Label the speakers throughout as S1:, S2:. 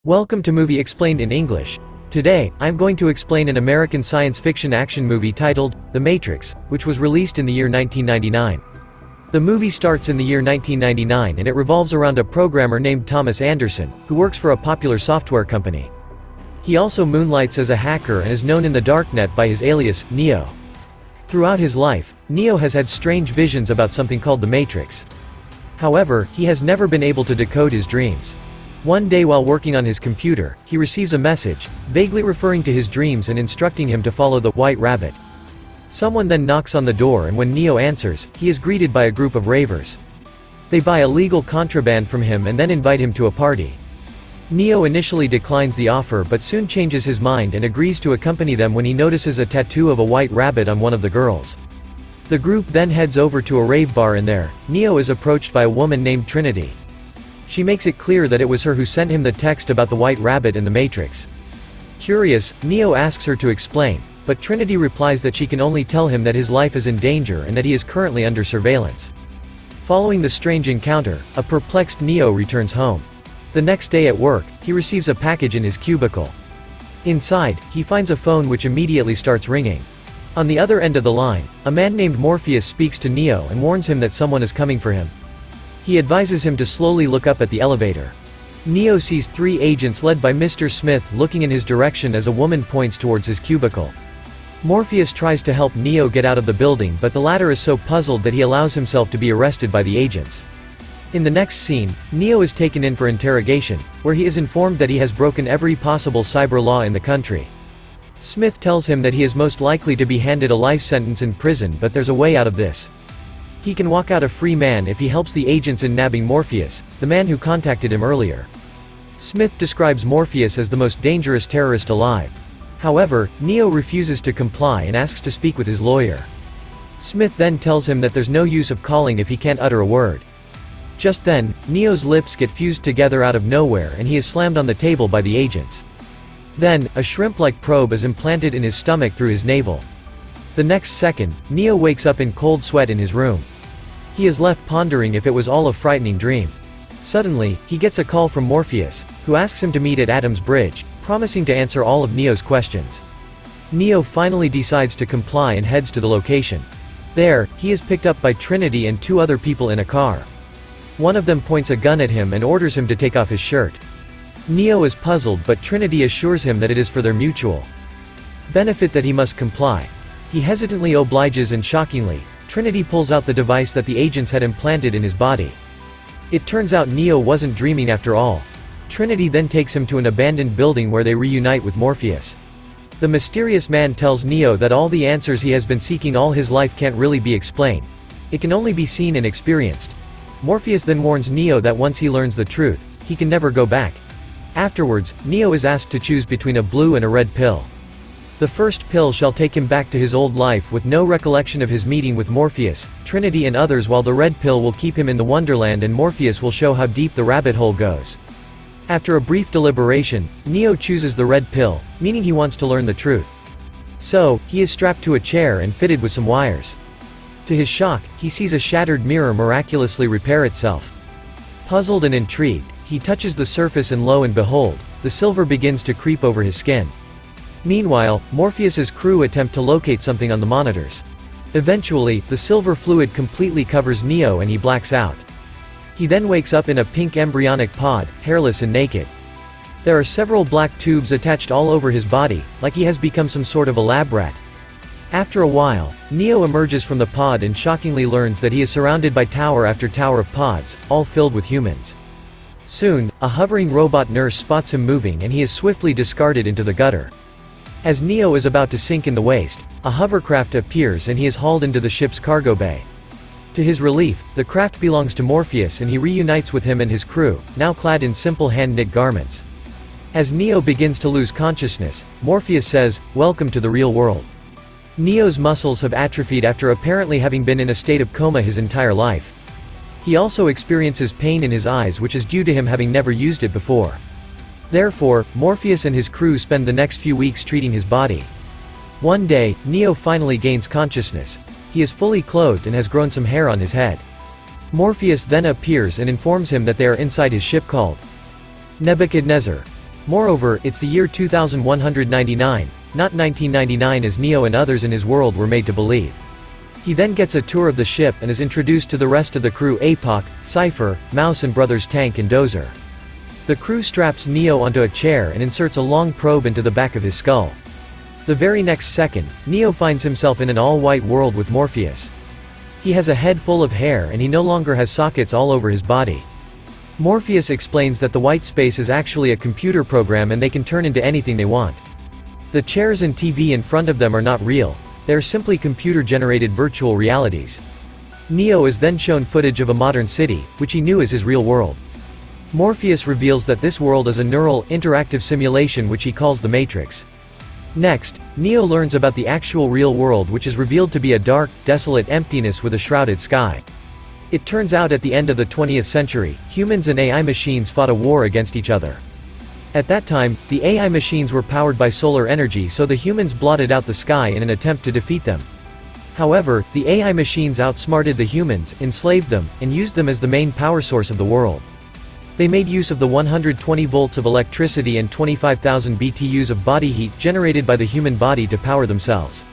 S1: Welcome to Movie Explained in English. Today, I'm going to explain an American science fiction action movie titled The Matrix, which was released in the year 1999. The movie starts in the year 1999 and it revolves around a programmer named Thomas Anderson, who works for a popular software company. He also moonlights as a hacker and is known in the darknet by his alias, Neo. Throughout his life, Neo has had strange visions about something called the Matrix. However, he has never been able to decode his dreams. One day while working on his computer, he receives a message, vaguely referring to his dreams and instructing him to follow the white rabbit. Someone then knocks on the door and when Neo answers, he is greeted by a group of ravers. They buy illegal contraband from him and then invite him to a party. Neo initially declines the offer but soon changes his mind and agrees to accompany them when he notices a tattoo of a white rabbit on one of the girls. The group then heads over to a rave bar and there, Neo is approached by a woman named Trinity. She makes it clear that it was her who sent him the text about the white rabbit in the Matrix. Curious, Neo asks her to explain, but Trinity replies that she can only tell him that his life is in danger and that he is currently under surveillance. Following the strange encounter, a perplexed Neo returns home. The next day at work, he receives a package in his cubicle. Inside, he finds a phone which immediately starts ringing. On the other end of the line, a man named Morpheus speaks to Neo and warns him that someone is coming for him. He advises him to slowly look up at the elevator. Neo sees three agents led by Mr. Smith looking in his direction as a woman points towards his cubicle. Morpheus tries to help Neo get out of the building but the latter is so puzzled that he allows himself to be arrested by the agents. In the next scene, Neo is taken in for interrogation, where he is informed that he has broken every possible cyber law in the country. Smith tells him that he is most likely to be handed a life sentence in prison but there's a way out of this. He can walk out a free man if he helps the agents in nabbing Morpheus, the man who contacted him earlier. Smith describes Morpheus as the most dangerous terrorist alive. However, Neo refuses to comply and asks to speak with his lawyer. Smith then tells him that there's no use of calling if he can't utter a word. Just then, Neo's lips get fused together out of nowhere and he is slammed on the table by the agents. Then, a shrimp-like probe is implanted in his stomach through his navel. The next second, Neo wakes up in cold sweat in his room. He is left pondering if it was all a frightening dream. Suddenly, he gets a call from Morpheus, who asks him to meet at Adam's Bridge, promising to answer all of Neo's questions. Neo finally decides to comply and heads to the location. There, he is picked up by Trinity and two other people in a car. One of them points a gun at him and orders him to take off his shirt. Neo is puzzled but Trinity assures him that it is for their mutual benefit that he must comply. He hesitantly obliges and shockingly, Trinity pulls out the device that the agents had implanted in his body. It turns out Neo wasn't dreaming after all. Trinity then takes him to an abandoned building where they reunite with Morpheus. The mysterious man tells Neo that all the answers he has been seeking all his life can't really be explained. It can only be seen and experienced. Morpheus then warns Neo that once he learns the truth, he can never go back. Afterwards, Neo is asked to choose between a blue and a red pill. The first pill shall take him back to his old life with no recollection of his meeting with Morpheus, Trinity and others, while the red pill will keep him in the Wonderland and Morpheus will show how deep the rabbit hole goes. After a brief deliberation, Neo chooses the red pill, meaning he wants to learn the truth. So, he is strapped to a chair and fitted with some wires. To his shock, he sees a shattered mirror miraculously repair itself. Puzzled and intrigued, he touches the surface and lo and behold, the silver begins to creep over his skin. Meanwhile, Morpheus's crew attempt to locate something on the monitors. Eventually, the silver fluid completely covers Neo and he blacks out. He then wakes up in a pink embryonic pod, hairless and naked. There are several black tubes attached all over his body, like he has become some sort of a lab rat. After a while, Neo emerges from the pod and shockingly learns that he is surrounded by tower after tower of pods, all filled with humans. Soon, a hovering robot nurse spots him moving and he is swiftly discarded into the gutter. As Neo is about to sink in the waste, a hovercraft appears and he is hauled into the ship's cargo bay. To his relief, the craft belongs to Morpheus and he reunites with him and his crew, now clad in simple hand-knit garments. As Neo begins to lose consciousness, Morpheus says, "Welcome to the real world." Neo's muscles have atrophied after apparently having been in a state of coma his entire life. He also experiences pain in his eyes which is due to him having never used it before. Therefore, Morpheus and his crew spend the next few weeks treating his body. One day, Neo finally gains consciousness. He is fully clothed and has grown some hair on his head. Morpheus then appears and informs him that they are inside his ship called Nebuchadnezzar. Moreover, it's the year 2199, not 1999 as Neo and others in his world were made to believe. He then gets a tour of the ship and is introduced to the rest of the crew: Apoc, Cypher, Mouse and brothers Tank and Dozer. The crew straps Neo onto a chair and inserts a long probe into the back of his skull. The very next second, Neo finds himself in an all-white world with Morpheus. He has a head full of hair and he no longer has sockets all over his body. Morpheus explains that the white space is actually a computer program and they can turn into anything they want. The chairs and TV in front of them are not real, they are simply computer-generated virtual realities. Neo is then shown footage of a modern city, which he knew as his real world. Morpheus reveals that this world is a neural, interactive simulation which he calls the Matrix. Next, Neo learns about the actual real world, which is revealed to be a dark, desolate emptiness with a shrouded sky. It turns out at the end of the 20th century, humans and AI machines fought a war against each other. At that time, the AI machines were powered by solar energy, so the humans blotted out the sky in an attempt to defeat them. However, the AI machines outsmarted the humans, enslaved them, and used them as the main power source of the world. They made use of the 120 volts of electricity and 25,000 BTUs of body heat generated by the human body to power themselves.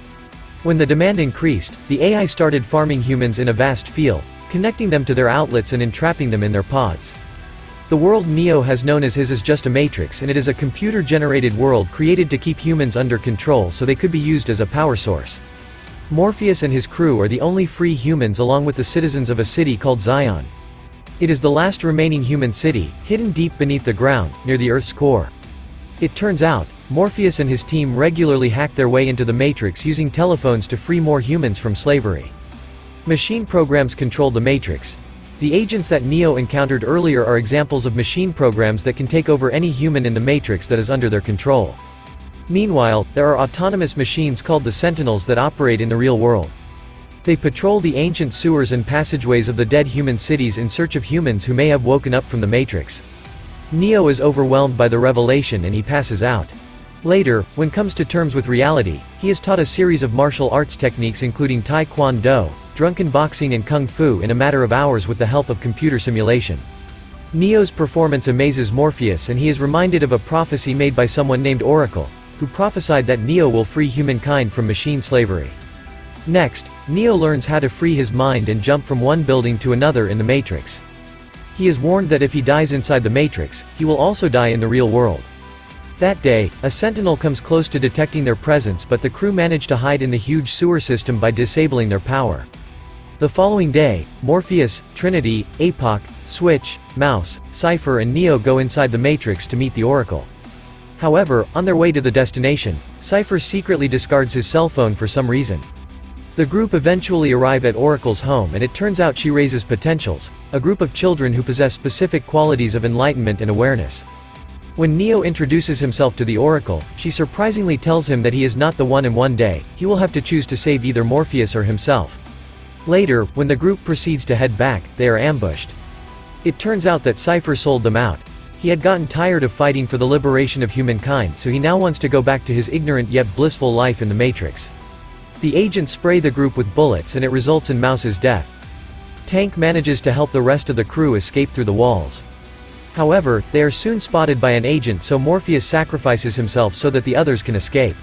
S1: When the demand increased, the AI started farming humans in a vast field, connecting them to their outlets and entrapping them in their pods. The world Neo has known as his is just a matrix, and it is a computer-generated world created to keep humans under control so they could be used as a power source. Morpheus and his crew are the only free humans along with the citizens of a city called Zion. It is the last remaining human city, hidden deep beneath the ground, near the Earth's core. It turns out, Morpheus and his team regularly hack their way into the Matrix using telephones to free more humans from slavery. Machine programs control the Matrix. The agents that Neo encountered earlier are examples of machine programs that can take over any human in the Matrix that is under their control. Meanwhile, there are autonomous machines called the Sentinels that operate in the real world. They patrol the ancient sewers and passageways of the dead human cities in search of humans who may have woken up from the Matrix. Neo is overwhelmed by the revelation and he passes out. Later, when comes to terms with reality, he is taught a series of martial arts techniques including Tae Kwon Do, drunken boxing and kung fu in a matter of hours with the help of computer simulation. Neo's performance amazes Morpheus and he is reminded of a prophecy made by someone named Oracle, who prophesied that Neo will free humankind from machine slavery. Next, Neo learns how to free his mind and jump from one building to another in the Matrix. He is warned that if he dies inside the Matrix, he will also die in the real world. That day, a sentinel comes close to detecting their presence, but the crew manage to hide in the huge sewer system by disabling their power. The following day, Morpheus, Trinity, Apoc, Switch, Mouse, Cypher and Neo go inside the Matrix to meet the Oracle. However, on their way to the destination, Cypher secretly discards his cell phone for some reason. The group eventually arrive at Oracle's home and it turns out she raises potentials, a group of children who possess specific qualities of enlightenment and awareness. When Neo introduces himself to the Oracle, she surprisingly tells him that he is not the one and one day, he will have to choose to save either Morpheus or himself. Later, when the group proceeds to head back, they are ambushed. It turns out that Cypher sold them out. He had gotten tired of fighting for the liberation of humankind, so he now wants to go back to his ignorant yet blissful life in the Matrix. The agents spray the group with bullets and it results in Mouse's death. Tank manages to help the rest of the crew escape through the walls. However, they are soon spotted by an agent, so Morpheus sacrifices himself so that the others can escape.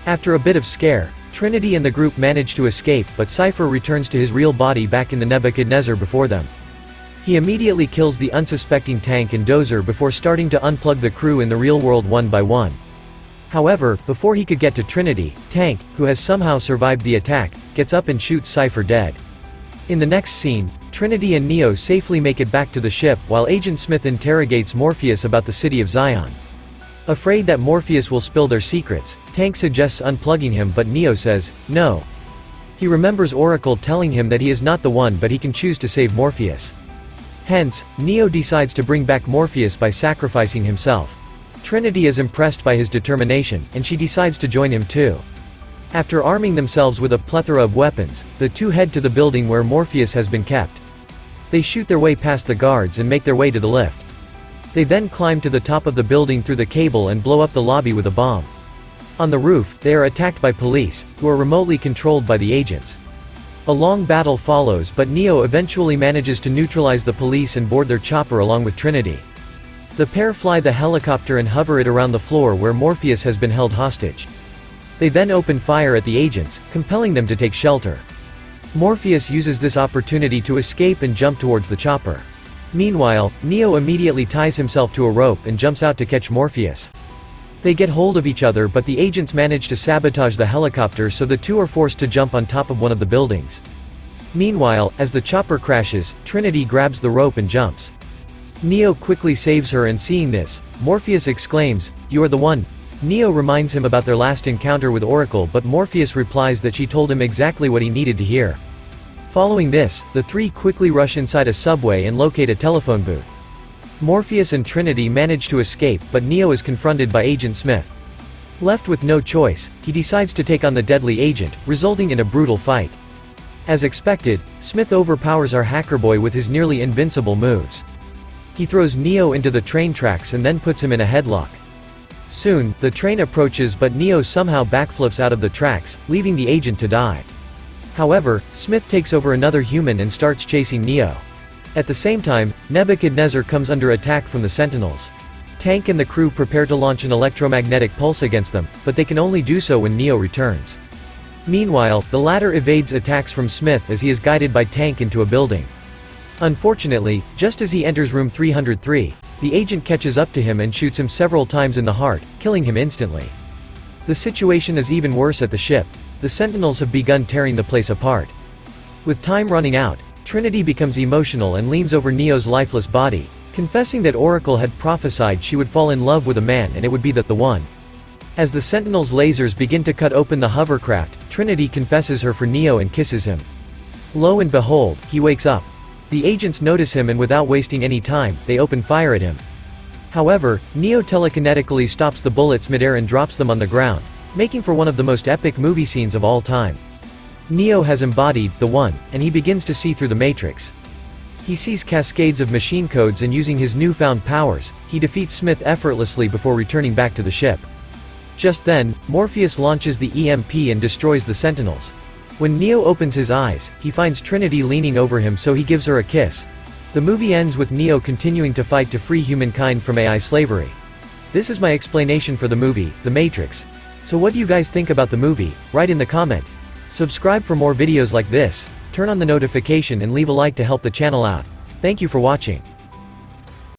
S1: After a bit of scare, Trinity and the group manage to escape, but Cypher returns to his real body back in the Nebuchadnezzar before them. He immediately kills the unsuspecting Tank and Dozer before starting to unplug the crew in the real world one by one. However, before he could get to Trinity, Tank, who has somehow survived the attack, gets up and shoots Cypher dead. In the next scene, Trinity and Neo safely make it back to the ship while Agent Smith interrogates Morpheus about the city of Zion. Afraid that Morpheus will spill their secrets, Tank suggests unplugging him, but Neo says, no. He remembers Oracle telling him that he is not the one, but he can choose to save Morpheus. Hence, Neo decides to bring back Morpheus by sacrificing himself. Trinity is impressed by his determination, and she decides to join him too. After arming themselves with a plethora of weapons, the two head to the building where Morpheus has been kept. They shoot their way past the guards and make their way to the lift. They then climb to the top of the building through the cable and blow up the lobby with a bomb. On the roof, they are attacked by police, who are remotely controlled by the agents. A long battle follows, but Neo eventually manages to neutralize the police and board their chopper along with Trinity. The pair fly the helicopter and hover it around the floor where Morpheus has been held hostage. They then open fire at the agents, compelling them to take shelter. Morpheus uses this opportunity to escape and jump towards the chopper. Meanwhile, Neo immediately ties himself to a rope and jumps out to catch Morpheus. They get hold of each other, but the agents manage to sabotage the helicopter, so the two are forced to jump on top of one of the buildings. Meanwhile, as the chopper crashes, Trinity grabs the rope and jumps. Neo quickly saves her, and seeing this, Morpheus exclaims, "You are the one." Neo reminds him about their last encounter with Oracle, but Morpheus replies that she told him exactly what he needed to hear. Following this, the three quickly rush inside a subway and locate a telephone booth. Morpheus and Trinity manage to escape, but Neo is confronted by Agent Smith. Left with no choice, he decides to take on the deadly agent, resulting in a brutal fight. As expected, Smith overpowers our hacker boy with his nearly invincible moves. He throws Neo into the train tracks and then puts him in a headlock. Soon, the train approaches, but Neo somehow backflips out of the tracks, leaving the agent to die. However, Smith takes over another human and starts chasing Neo. At the same time, Nebuchadnezzar comes under attack from the Sentinels. Tank and the crew prepare to launch an electromagnetic pulse against them, but they can only do so when Neo returns. Meanwhile, the latter evades attacks from Smith as he is guided by Tank into a building. Unfortunately, just as he enters room 303, the agent catches up to him and shoots him several times in the heart, killing him instantly. The situation is even worse at the ship. The Sentinels have begun tearing the place apart. With time running out, Trinity becomes emotional and leans over Neo's lifeless body, confessing that Oracle had prophesied she would fall in love with a man and it would be the one. As the Sentinels' lasers begin to cut open the hovercraft, Trinity confesses her for Neo and kisses him. Lo and behold, he wakes up. The agents notice him, and without wasting any time, they open fire at him. However, Neo telekinetically stops the bullets midair and drops them on the ground, making for one of the most epic movie scenes of all time. Neo has embodied the One, and he begins to see through the Matrix. He sees cascades of machine codes, and using his newfound powers, he defeats Smith effortlessly before returning back to the ship. Just then, Morpheus launches the EMP and destroys the Sentinels. When Neo opens his eyes, he finds Trinity leaning over him, so he gives her a kiss. The movie ends with Neo continuing to fight to free humankind from AI slavery. This is my explanation for the movie, The Matrix. So what do you guys think about the movie? Write in the comment. Subscribe for more videos like this, turn on the notification and leave a like to help the channel out. Thank you for watching.